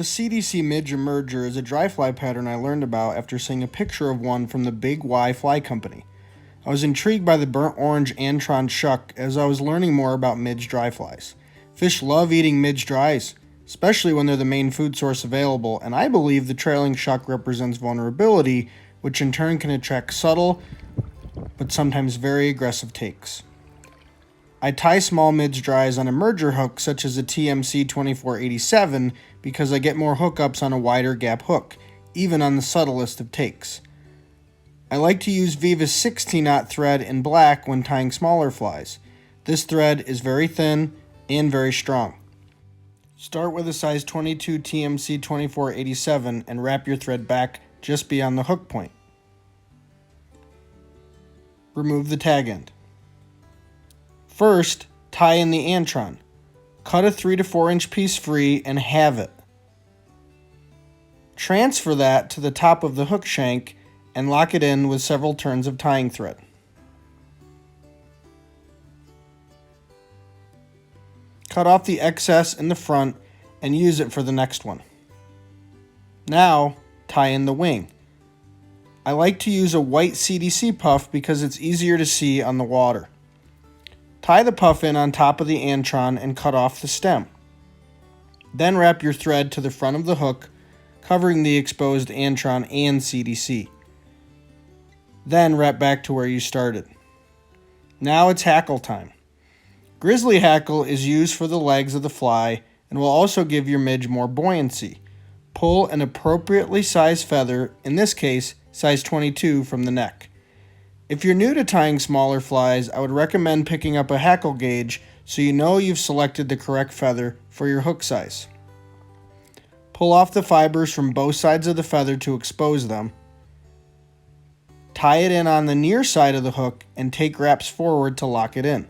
The CDC Midge Emerger is a dry fly pattern I learned about after seeing a picture of one from the Big Y Fly Company. I was intrigued by the burnt orange Antron Shuck as I was learning more about midge dry flies. Fish love eating midge dries, especially when they're the main food source available, and I believe the trailing shuck represents vulnerability, which in turn can attract subtle but sometimes very aggressive takes. I tie small midge dries on emerger hooks such as a TMC 2487 because I get more hookups on a wider gap hook, even on the subtlest of takes. I like to use Veevus 60-knot thread in black when tying smaller flies. This thread is very thin and very strong. Start with a size 22 TMC 2487 and wrap your thread back just beyond the hook point. Remove the tag end. First, tie in the Antron. Cut a 3 to 4 inch piece free and halve it. Transfer that to the top of the hook shank and lock it in with several turns of tying thread. Cut off the excess in the front and use it for the next one. Now, tie in the wing. I like to use a white CDC puff because it's easier to see on the water. Tie the puff in on top of the Antron and cut off the stem. Then wrap your thread to the front of the hook, covering the exposed Antron and CDC. Then wrap back to where you started. Now it's hackle time. Grizzly hackle is used for the legs of the fly and will also give your midge more buoyancy. Pull an appropriately sized feather, in this case size 22, from the neck. If you're new to tying smaller flies, I would recommend picking up a hackle gauge so you know you've selected the correct feather for your hook size. Pull off the fibers from both sides of the feather to expose them. Tie it in on the near side of the hook and take wraps forward to lock it in.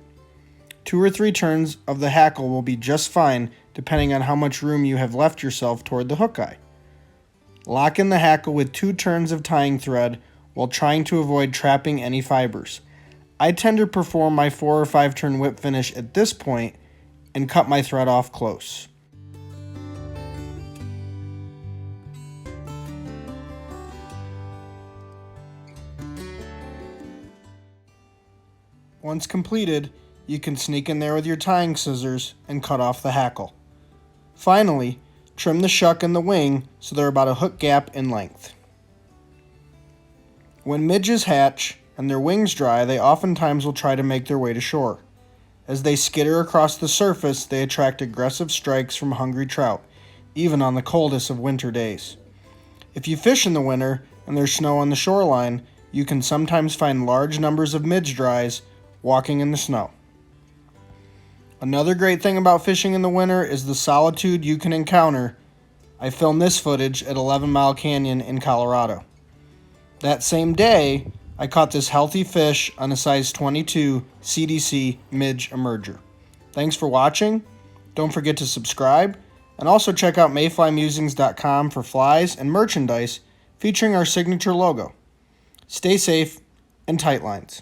2 or 3 turns of the hackle will be just fine depending on how much room you have left yourself toward the hook eye. Lock in the hackle with 2 turns of tying thread while trying to avoid trapping any fibers. I tend to perform my 4 or 5 turn whip finish at this point and cut my thread off close. Once completed, you can sneak in there with your tying scissors and cut off the hackle. Finally, trim the shuck and the wing so they're about a hook gap in length. When midges hatch and their wings dry, they oftentimes will try to make their way to shore. As they skitter across the surface, they attract aggressive strikes from hungry trout, even on the coldest of winter days. If you fish in the winter and there's snow on the shoreline, you can sometimes find large numbers of midge dries walking in the snow. Another great thing about fishing in the winter is the solitude you can encounter. I filmed this footage at 11 Mile Canyon in Colorado. That same day, I caught this healthy fish on a size 22 CDC Midge Emerger. Thanks for watching. Don't forget to subscribe, and also check out mayflymusings.com for flies and merchandise featuring our signature logo. Stay safe and tight lines.